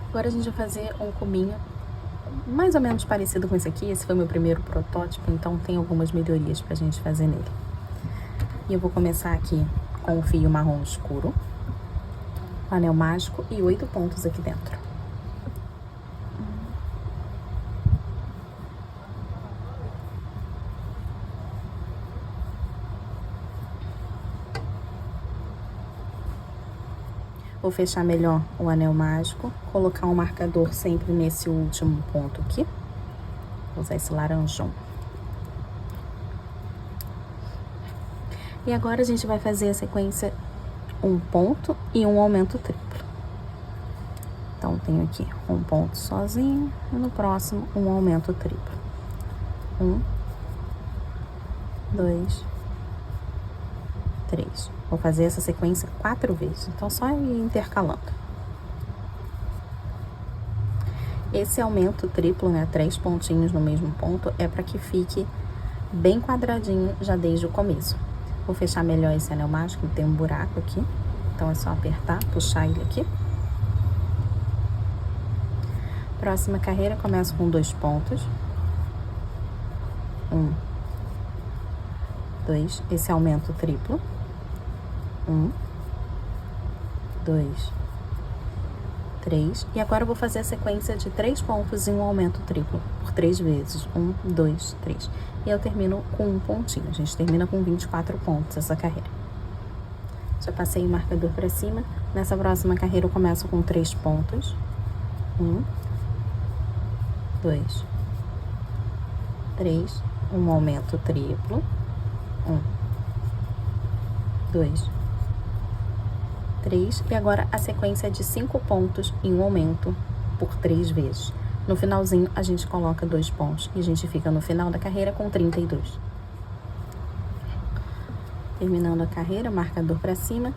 Agora a gente vai fazer um cubinho mais ou menos parecido com esse aqui. Esse foi meu primeiro protótipo, então tem algumas melhorias pra gente fazer nele. E eu vou começar aqui com o fio marrom escuro, anel mágico e 8 pontos aqui dentro. Vou fechar melhor o anel mágico, colocar um marcador sempre nesse último ponto aqui. Vou usar esse laranjão. E agora a gente vai fazer a sequência um ponto e um aumento triplo. Então, tenho aqui um ponto sozinho e no próximo um aumento triplo. 1, 2, 3. Vou fazer essa sequência 4 vezes, então só ir intercalando. Esse aumento triplo, né, 3 pontinhos no mesmo ponto, é para que fique bem quadradinho já desde o começo. Vou fechar melhor esse anel mágico, tem um buraco aqui, então é só apertar, puxar ele aqui. Próxima carreira, começo com 2 pontos. 1, 2, esse aumento triplo. 1, 2, 3. E agora eu vou fazer a sequência de 3 pontos e um aumento triplo por 3 vezes. 1, 2, 3. E eu termino com um pontinho. A gente termina com 24 pontos essa carreira. Já passei o marcador para cima. Nessa próxima carreira eu começo com 3 pontos. 1, 2, 3. Um aumento triplo. 1, 2, 3. E agora a sequência é de 5 pontos em um aumento por 3 vezes. No finalzinho a gente coloca 2 pontos e a gente fica no final da carreira com 32. Terminando a carreira, marcador para cima.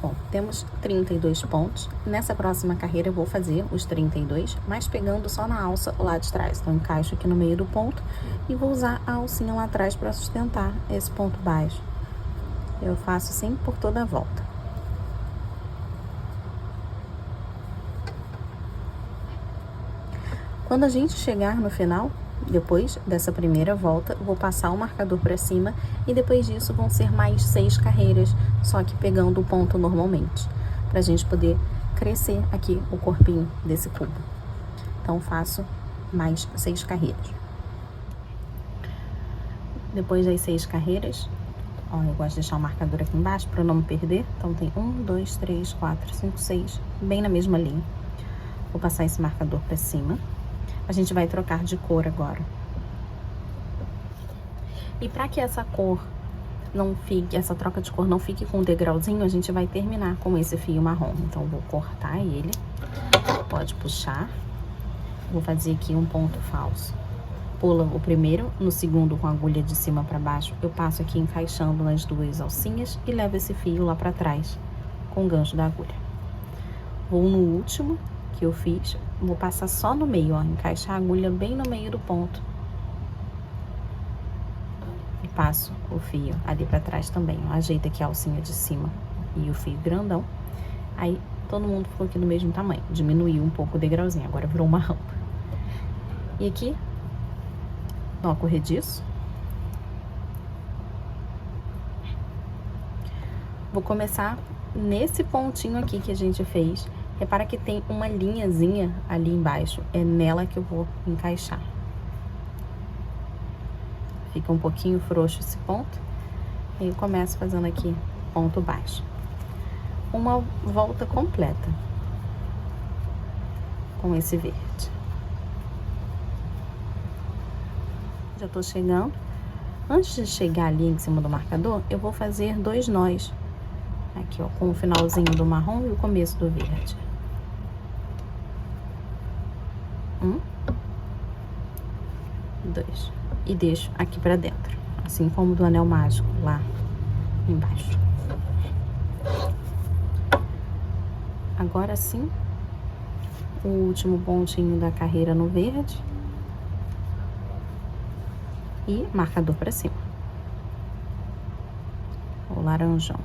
Bom, temos 32 pontos. Nessa próxima carreira eu vou fazer os 32, mas pegando só na alça lá de trás. Então, encaixo aqui no meio do ponto e vou usar a alcinha lá atrás para sustentar esse ponto baixo. Eu faço assim por toda a volta. Quando a gente chegar no final, depois dessa primeira volta, eu vou passar o marcador para cima e depois disso vão ser mais 6 carreiras, só que pegando o ponto normalmente, para a gente poder crescer aqui o corpinho desse cubo. Então, faço mais 6 carreiras. Depois das 6 carreiras, ó, eu gosto de deixar o marcador aqui embaixo para não me perder. Então, tem 1, 2, 3, 4, 5, 6, bem na mesma linha. Vou passar esse marcador para cima. A gente vai trocar de cor agora. E para que essa cor não fique, essa troca de cor não fique com um degrauzinho, a gente vai terminar com esse fio marrom. Então, vou cortar ele. Pode puxar. Vou fazer aqui um ponto falso. Pula o primeiro, no segundo com a agulha de cima para baixo, eu passo aqui encaixando nas 2 alcinhas e levo esse fio lá para trás com o gancho da agulha. Vou no último que eu fiz, vou passar só no meio, ó, encaixar a agulha bem no meio do ponto. E passo o fio ali para trás também, ó, ajeita aqui a alcinha de cima e o fio grandão. Aí, todo mundo ficou aqui do mesmo tamanho, diminuiu um pouco o degrauzinho, agora virou uma rampa. E aqui, nó corrediço. Vou começar nesse pontinho aqui que a gente fez. Repara que tem uma linhazinha ali embaixo, é nela que eu vou encaixar. Fica um pouquinho frouxo esse ponto, e eu começo fazendo aqui ponto baixo. Uma volta completa com esse verde. Já tô chegando. Antes de chegar ali em cima do marcador, eu vou fazer 2 nós. Aqui, ó, com o finalzinho do marrom e o começo do verde. 1, 2. E deixo aqui pra dentro, assim como do anel mágico lá embaixo. Agora sim, o último pontinho da carreira no verde. E marcador pra cima. O laranjão.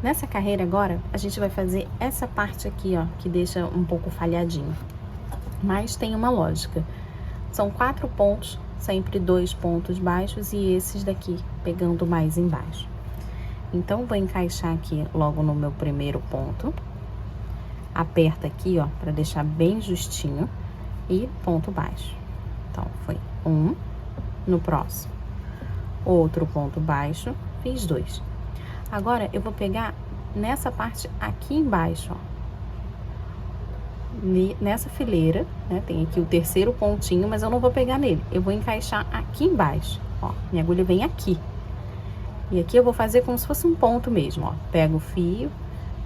Nessa carreira agora, a gente vai fazer essa parte aqui, ó, que deixa um pouco falhadinho. Mas tem uma lógica. São 4 pontos, sempre 2 pontos baixos e esses daqui pegando mais embaixo. Então, vou encaixar aqui logo no meu primeiro ponto. Aperta aqui, ó, pra deixar bem justinho e ponto baixo. Então, foi 1, no próximo. Outro ponto baixo, fiz 2. Agora, eu vou pegar nessa parte aqui embaixo, ó. Nessa fileira, né, tem aqui o terceiro pontinho, mas eu não vou pegar nele. Eu vou encaixar aqui embaixo, ó. Minha agulha vem aqui. E aqui eu vou fazer como se fosse um ponto mesmo, ó. Pego o fio,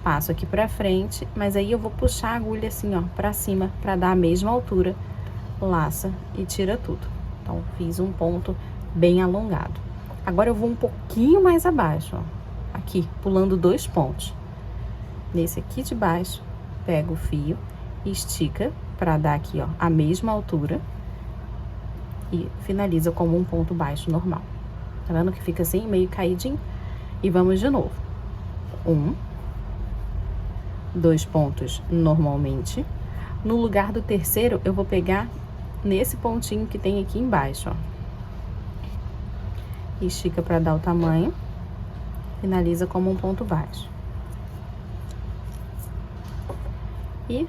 passo aqui pra frente, mas aí eu vou puxar a agulha assim, ó, pra cima, pra dar a mesma altura. Laça e tira tudo. Então, fiz um ponto bem alongado. Agora eu vou um pouquinho mais abaixo, ó. Aqui, pulando 2 pontos. Nesse aqui de baixo, pego o fio, estica pra dar aqui, ó, a mesma altura. E finaliza como um ponto baixo normal. Tá vendo que fica assim, meio caidinho? E vamos de novo. 1, 2 pontos normalmente. No lugar do terceiro, eu vou pegar nesse pontinho que tem aqui embaixo, ó. Estica pra dar o tamanho. Finaliza como um ponto baixo. E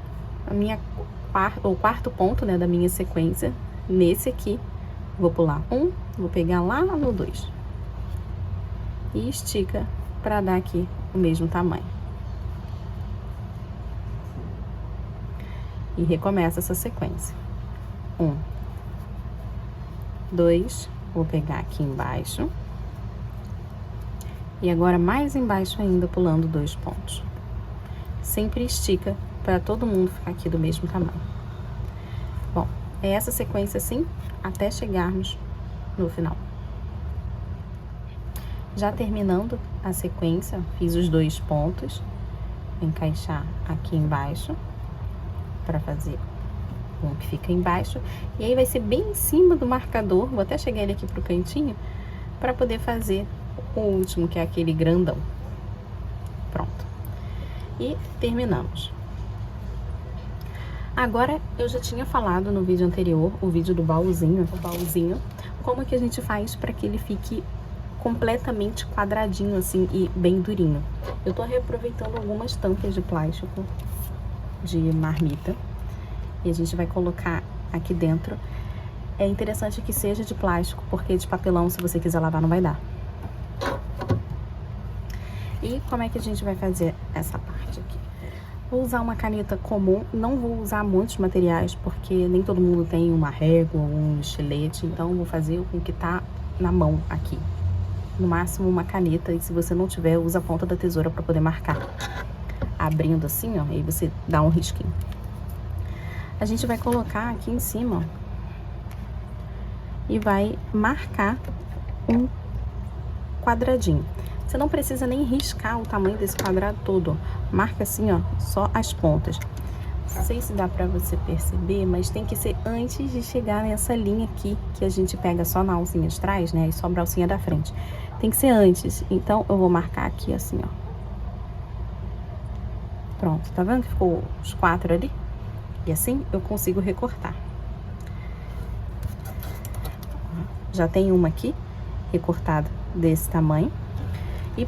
o quarto ponto, né, da minha sequência, nesse aqui, vou pular 1, vou pegar lá no 2. E estica pra dar aqui o mesmo tamanho. E recomeça essa sequência. 1, 2, vou pegar aqui embaixo. E agora mais embaixo ainda, pulando 2 pontos. Sempre estica para todo mundo ficar aqui do mesmo tamanho. Bom, é essa sequência assim, até chegarmos no final. Já terminando a sequência, fiz os 2 pontos. Vou encaixar aqui embaixo, para fazer um que fica embaixo. E aí vai ser bem em cima do marcador, vou até chegar ele aqui pro cantinho, para poder fazer o último, que é aquele grandão. Pronto. E terminamos. Agora, eu já tinha falado no vídeo anterior, o vídeo do baúzinho, como que a gente faz para que ele fique completamente quadradinho assim e bem durinho. Eu tô reaproveitando algumas tampas de plástico de marmita e a gente vai colocar aqui dentro. É interessante que seja de plástico, porque de papelão, se você quiser lavar, não vai dar. E como é que a gente vai fazer essa parte aqui? Vou usar uma caneta comum, não vou usar muitos materiais, porque nem todo mundo tem uma régua ou um estilete, então vou fazer com o que tá na mão aqui. No máximo uma caneta, e se você não tiver, usa a ponta da tesoura para poder marcar. Abrindo assim, ó, aí você dá um risquinho. A gente vai colocar aqui em cima, ó, e vai marcar um quadradinho. Você não precisa nem riscar o tamanho desse quadrado todo, ó. Marca assim, ó, só as pontas. Não sei se dá pra você perceber, mas tem que ser antes de chegar nessa linha aqui, que a gente pega só na alcinha de trás, né, e sobra a alcinha da frente. Tem que ser antes, então eu vou marcar aqui assim, ó. Pronto, tá vendo que ficou os 4 ali? E assim eu consigo recortar. Já tem uma aqui, recortada desse tamanho. E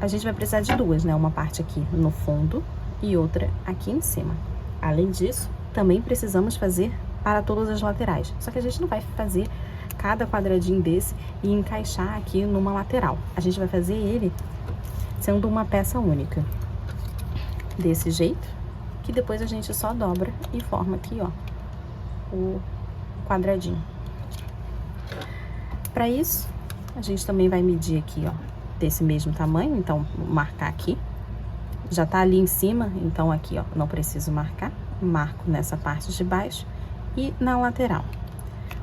a gente vai precisar de 2, né? Uma parte aqui no fundo e outra aqui em cima. Além disso, também precisamos fazer para todas as laterais. Só que a gente não vai fazer cada quadradinho desse e encaixar aqui numa lateral. A gente vai fazer ele sendo uma peça única. Desse jeito, que depois a gente só dobra e forma aqui, ó, o quadradinho. Para isso, a gente também vai medir aqui, ó, desse mesmo tamanho, então vou marcar aqui. Já tá ali em cima, então aqui, ó, não preciso marcar. Marco nessa parte de baixo e na lateral.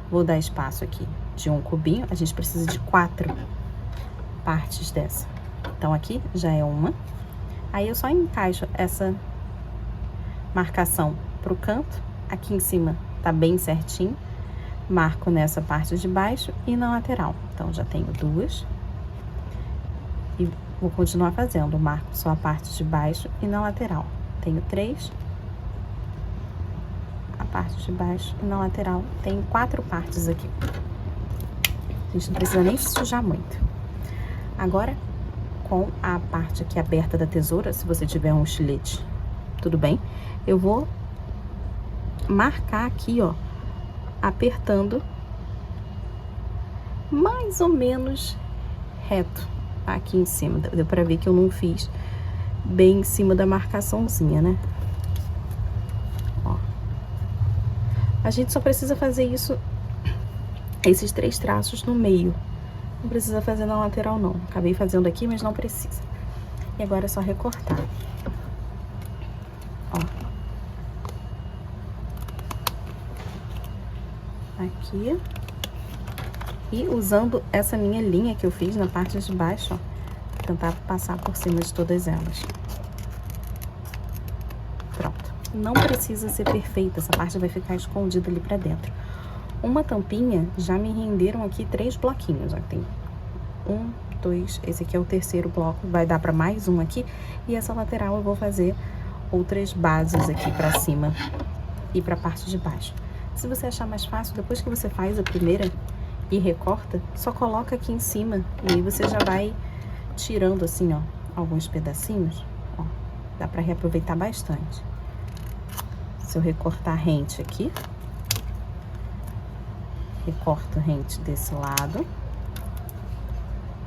Vou dar espaço aqui de um cubinho, a gente precisa de 4 partes dessa. Então aqui já é uma. Aí eu só encaixo essa marcação pro canto, aqui em cima tá bem certinho. Marco nessa parte de baixo e na lateral. Então já tenho 2. E Vou continuar fazendo, marco só a parte de baixo e na lateral. Tenho 3, a parte de baixo e na lateral tenho 4 partes aqui. A gente não precisa nem sujar muito. Agora, com a parte aqui aberta da tesoura, se você tiver um estilete, tudo bem, eu vou marcar aqui, ó, apertando mais ou menos reto aqui em cima. Deu pra ver que eu não fiz bem em cima da marcaçãozinha, né? Ó. A gente só precisa fazer isso, esses 3 traços no meio. Não precisa fazer na lateral, não. Acabei fazendo aqui, mas não precisa. E agora é só recortar. Ó. Aqui. E usando essa minha linha que eu fiz na parte de baixo, ó, tentar passar por cima de todas elas. Pronto. Não precisa ser perfeita, essa parte vai ficar escondida ali pra dentro. Uma tampinha, já me renderam aqui 3 bloquinhos, ó. Tem 1, 2, esse aqui é o terceiro bloco, vai dar pra mais um aqui. E essa lateral eu vou fazer outras bases aqui pra cima e pra parte de baixo. Se você achar mais fácil, depois que você faz a primeira e recorta, só coloca aqui em cima e aí você já vai tirando assim, ó, alguns pedacinhos, ó, dá pra reaproveitar bastante. Se eu recortar rente aqui, recorto rente desse lado,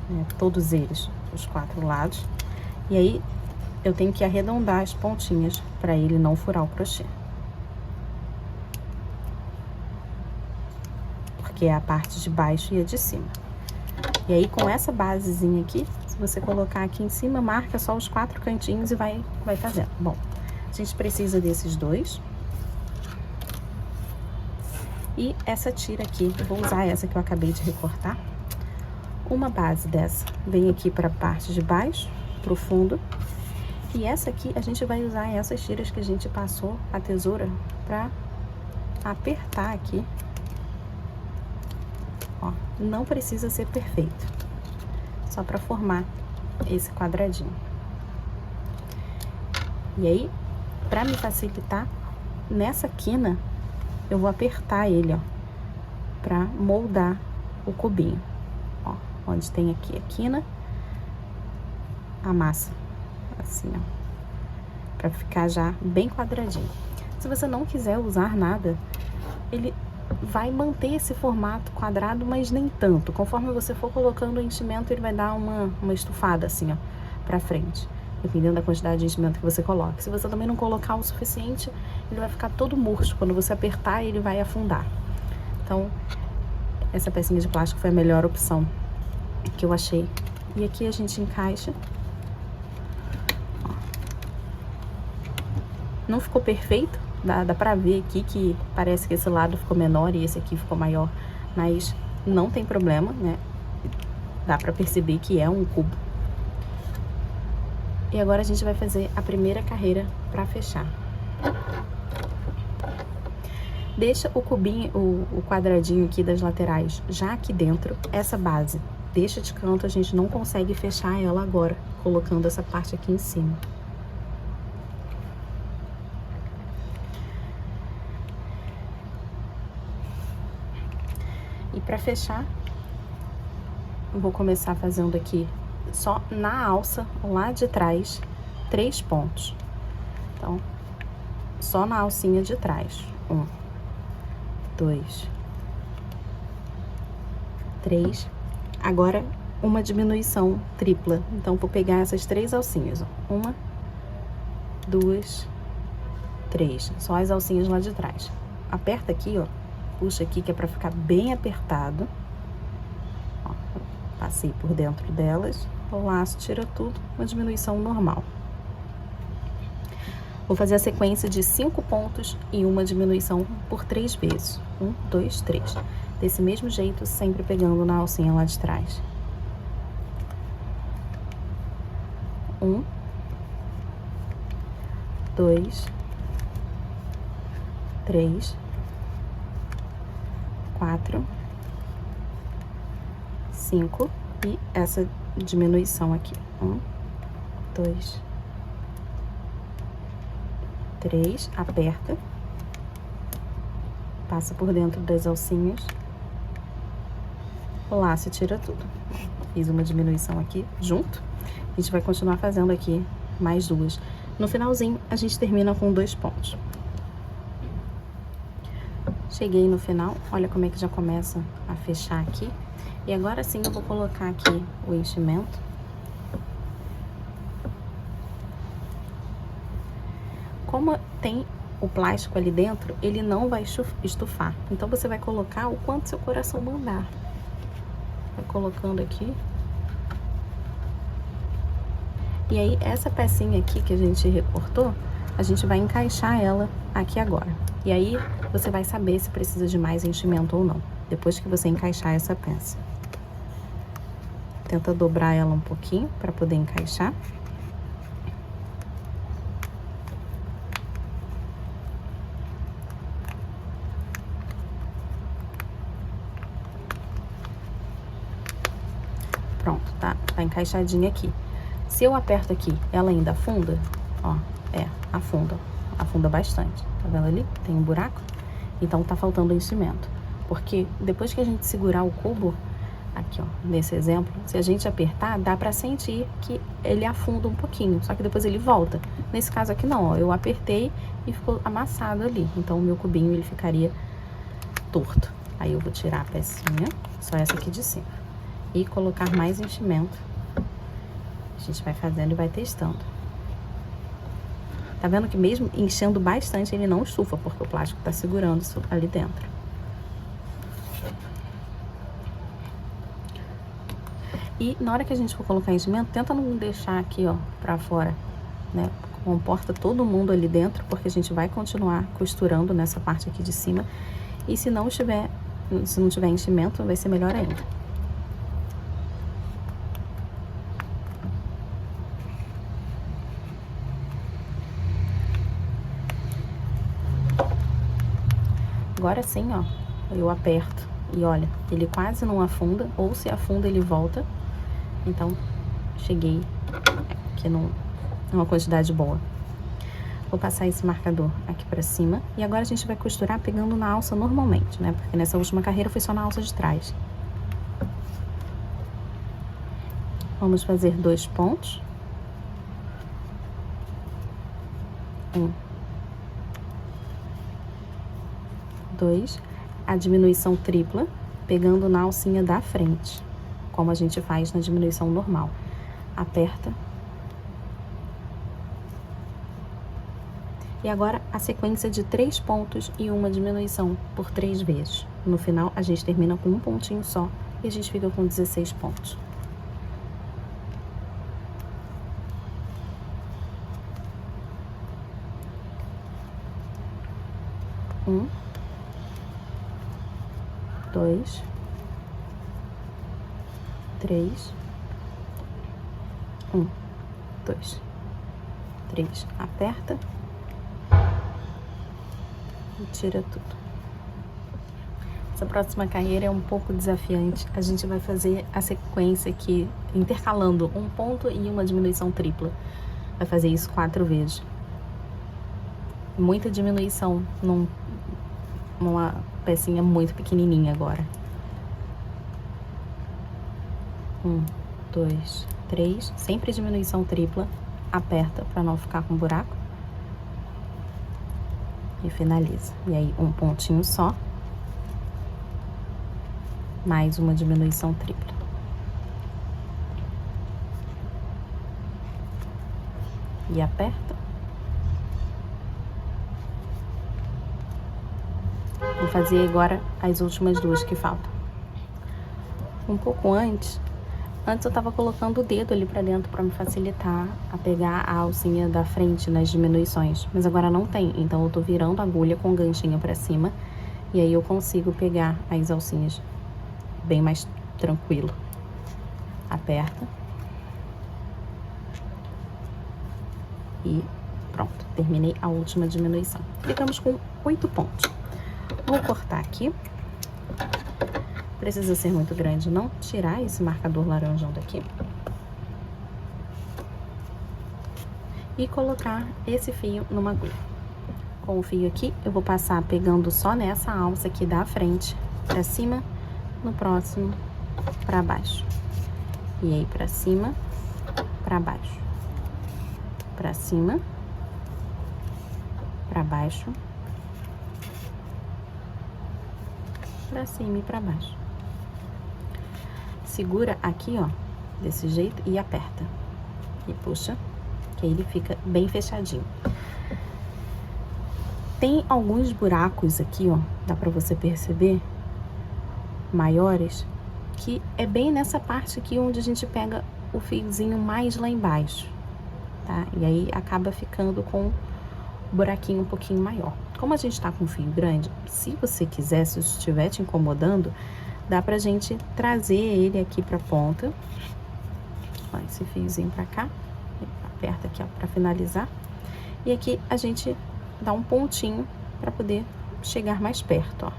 né, todos eles, os 4 lados, e aí eu tenho que arredondar as pontinhas pra ele não furar o crochê. Que é a parte de baixo e a de cima. E aí, com essa basezinha aqui, se você colocar aqui em cima, marca só os 4 cantinhos e vai fazendo. Bom, a gente precisa desses 2. E essa tira aqui, eu vou usar essa que eu acabei de recortar. Uma base dessa vem aqui para a parte de baixo, pro fundo. E essa aqui, a gente vai usar essas tiras que a gente passou a tesoura para apertar aqui. Ó, não precisa ser perfeito, só para formar esse quadradinho. E aí, para me facilitar, nessa quina, eu vou apertar ele, ó, para moldar o cubinho. Ó, onde tem aqui a quina, a massa, assim, ó, para ficar já bem quadradinho. Se você não quiser usar nada, ele vai manter esse formato quadrado, mas nem tanto. Conforme você for colocando o enchimento, ele vai dar uma estufada assim, ó, pra frente, dependendo da quantidade de enchimento que você coloca. Se você também não colocar o suficiente, ele vai ficar todo murcho. Quando você apertar, ele vai afundar. Então, essa pecinha de plástico foi a melhor opção que eu achei. E aqui a gente encaixa. Ó. Não ficou perfeito. Dá pra ver aqui que parece que esse lado ficou menor e esse aqui ficou maior, mas não tem problema, né? Dá pra perceber que é um cubo. E agora a gente vai fazer a primeira carreira pra fechar. Deixa o cubinho, o quadradinho aqui das laterais já aqui dentro, essa base. Deixa de canto, a gente não consegue fechar ela agora, colocando essa parte aqui em cima. E pra fechar, eu vou começar fazendo aqui, só na alça, lá de trás, 3 pontos. Então, só na alcinha de trás. 1, 2, 3. Agora, uma diminuição tripla. Então, vou pegar essas 3 alcinhas, ó. 1, 2, 3. Só as alcinhas lá de trás. Aperta aqui, ó. Puxa aqui, que é pra ficar bem apertado. Ó, passei por dentro delas. O laço tira tudo, uma diminuição normal. Vou fazer a sequência de 5 pontos e uma diminuição por 3 vezes. 1, 2, 3. Desse mesmo jeito, sempre pegando na alcinha lá de trás. 1, 2, 3, 4, 5 e essa diminuição aqui. 1, 2, 3, aperta, passa por dentro das alcinhas, o laço e tira tudo. Fiz uma diminuição aqui junto. A gente vai continuar fazendo aqui mais duas. No finalzinho, a gente termina com 2 pontos. Cheguei no final, olha como é que já começa a fechar aqui. E agora sim eu vou colocar aqui o enchimento. Como tem o plástico ali dentro, ele não vai estufar. Então você vai colocar o quanto seu coração mandar. Vai colocando aqui. E aí, essa pecinha aqui que a gente recortou, a gente vai encaixar ela aqui agora. E aí, você vai saber se precisa de mais enchimento ou não, depois que você encaixar essa peça. Tenta dobrar ela um pouquinho para poder encaixar. Pronto, tá encaixadinha aqui. Se eu aperto aqui, ela ainda afunda, ó, afunda bastante. Tá vendo ali? Tem um buraco. Então tá faltando enchimento. Porque depois que a gente segurar o cubo, aqui ó, nesse exemplo, se a gente apertar, dá pra sentir que ele afunda um pouquinho, só que depois ele volta. Nesse caso aqui não, ó, eu apertei e ficou amassado ali. Então o meu cubinho, ele ficaria torto. Aí eu vou tirar a pecinha, só essa aqui de cima, e colocar mais enchimento. A gente vai fazendo e vai testando. Tá vendo que mesmo enchendo bastante, ele não estufa, porque o plástico tá segurando isso ali dentro. E na hora que a gente for colocar enchimento, tenta não deixar aqui, ó, pra fora, né? Comporta todo mundo ali dentro, porque a gente vai continuar costurando nessa parte aqui de cima. E se não tiver enchimento, vai ser melhor ainda. Agora sim, ó, eu aperto e olha, ele quase não afunda, ou se afunda ele volta. Então, cheguei aqui numa quantidade boa. Vou passar esse marcador aqui pra cima. E agora a gente vai costurar pegando na alça normalmente, né? Porque nessa última carreira foi só na alça de trás. Vamos fazer 2 pontos. 1, 2, a diminuição tripla, pegando na alcinha da frente, como a gente faz na diminuição normal. Aperta. E agora a sequência de 3 pontos e uma diminuição por 3 vezes. No final a gente termina com um pontinho só e a gente fica com 16 pontos. Um, 2, 3, 1, 2, 3, aperta e tira tudo. Essa próxima carreira é um pouco desafiante. A gente vai fazer a sequência aqui, intercalando um ponto e uma diminuição tripla. Vai fazer isso 4 vezes. Muita diminuição numa pecinha muito pequenininha agora. 1, 2, 3, sempre diminuição tripla, aperta para não ficar com buraco e finaliza. E aí um pontinho só, mais uma diminuição tripla. E aperta. Vou fazer agora as últimas 2 que faltam. Um pouco antes eu tava colocando o dedo ali pra dentro pra me facilitar a pegar a alcinha da frente nas diminuições. Mas agora não tem, então eu tô virando a agulha com o ganchinho pra cima. E aí eu consigo pegar as alcinhas bem mais tranquilo. Aperta. E pronto, terminei a última diminuição. Ficamos com 8 pontos. Vou cortar aqui. Precisa ser muito grande, não. Tirar esse marcador laranjão daqui. e colocar esse fio numa agulha. Com o fio aqui, eu vou passar pegando só nessa alça aqui da frente, pra cima, no próximo, pra baixo. E aí, pra cima, pra baixo. Pra cima, pra baixo, pra cima e pra baixo. Segura aqui, ó, desse jeito e aperta. E puxa, que aí ele fica bem fechadinho. Tem alguns buracos aqui, ó, dá pra você perceber, maiores, que é bem nessa parte aqui onde a gente pega o fiozinho mais lá embaixo, tá? E aí acaba ficando com o buraquinho um pouquinho maior. Como a gente tá com fio grande, se você quiser, se estiver te incomodando, dá pra gente trazer ele aqui pra ponta. Ó, esse fiozinho pra cá, aperta aqui, ó, pra finalizar. E aqui a gente dá um pontinho pra poder chegar mais perto, ó.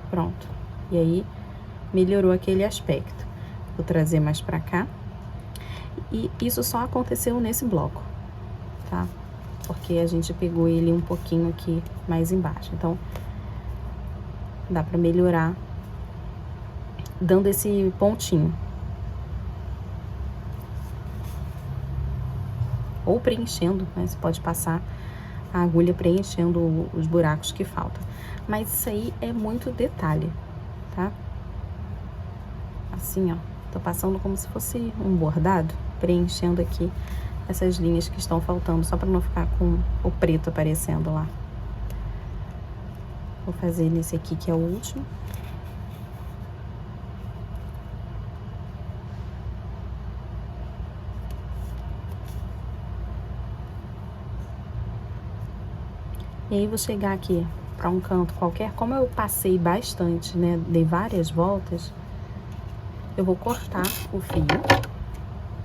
Pronto. E aí, melhorou aquele aspecto. Vou trazer mais pra cá. E isso só aconteceu nesse bloco, tá? Porque a gente pegou ele um pouquinho aqui mais embaixo. Então, dá pra melhorar dando esse pontinho. Ou preenchendo, né? Você pode passar a agulha preenchendo os buracos que faltam. Mas isso aí é muito detalhe, tá? Assim, ó. Tô passando como se fosse um bordado, preenchendo aqui essas linhas que estão faltando, só pra não ficar com o preto aparecendo lá. Vou fazer nesse aqui que é o último. E aí, vou chegar aqui pra um canto qualquer. Como eu passei bastante, né, dei várias voltas, eu vou cortar o fio.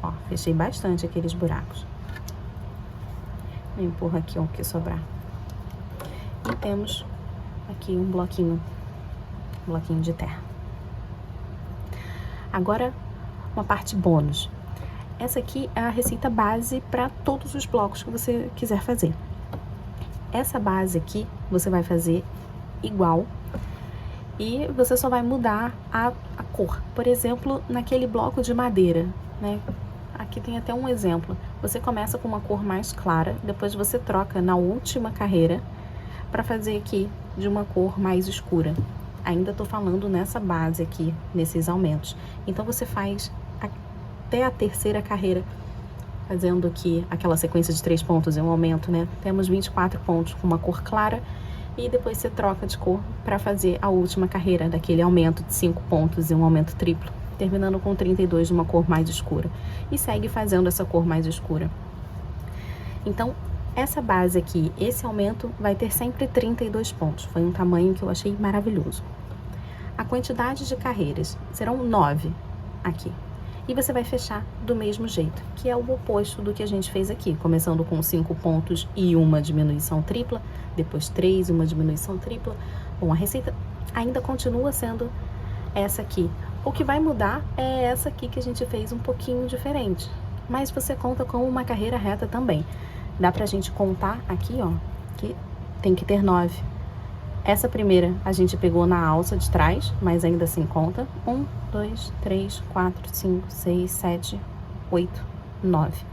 Ó, fechei bastante aqueles buracos. Eu empurro aqui o que sobrar. E temos aqui um bloquinho de terra. Agora, uma parte bônus. Essa aqui é a receita base para todos os blocos que você quiser fazer. Essa base aqui, você vai fazer igual e você só vai mudar a cor. Por exemplo, naquele bloco de madeira, né? Aqui tem até um exemplo. Você começa com uma cor mais clara, depois você troca na última carreira para fazer aqui de uma cor mais escura. Ainda tô falando nessa base aqui, nesses aumentos. Então, você faz até a terceira carreira, fazendo aqui aquela sequência de 3 pontos e um aumento, né? Temos 24 pontos com uma cor clara e depois você troca de cor para fazer a última carreira daquele aumento de 5 pontos e um aumento triplo, terminando com 32 de uma cor mais escura. E segue fazendo essa cor mais escura. Então, essa base aqui, esse aumento vai ter sempre 32 pontos. Foi um tamanho que eu achei maravilhoso. A quantidade de carreiras serão 9 aqui. E você vai fechar do mesmo jeito, que é o oposto do que a gente fez aqui, começando com 5 pontos e uma diminuição tripla, depois 3 e uma diminuição tripla. Bom, a receita ainda continua sendo essa aqui. O que vai mudar é essa aqui que a gente fez um pouquinho diferente, mas você conta com uma carreira reta também. Dá pra gente contar aqui, ó, que tem que ter 9. Essa primeira a gente pegou na alça de trás, mas ainda assim conta. 1, 2, 3, 4, 5, 6, 7, 8, 9.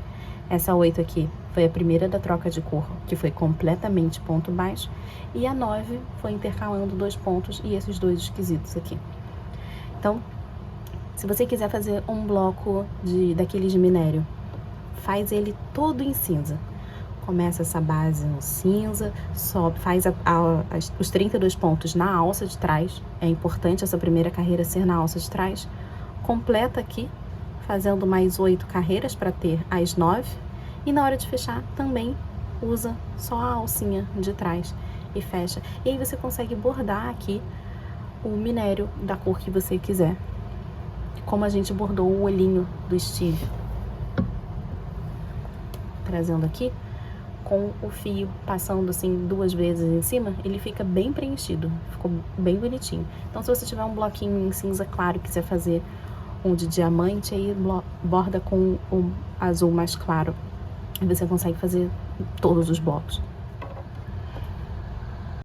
Essa 8 aqui foi a primeira da troca de cor, que foi completamente ponto baixo. E a 9 foi intercalando 2 pontos e esses 2 esquisitos aqui. Então, se você quiser fazer um bloco daquele de minério, faz ele todo em cinza. Começa essa base no cinza, sobe, faz os 32 pontos na alça de trás. É importante essa primeira carreira ser na alça de trás. Completa aqui, fazendo mais 8 carreiras para ter as 9. E na hora de fechar, também usa só a alcinha de trás e fecha. E aí você consegue bordar aqui o minério da cor que você quiser. Como a gente bordou o olhinho do Steve. Trazendo aqui, com o fio passando assim 2 vezes em cima, ele fica bem preenchido, ficou bem bonitinho. Então, se você tiver um bloquinho em cinza claro e quiser fazer um de diamante, aí borda com o azul mais claro. E você consegue fazer todos os blocos.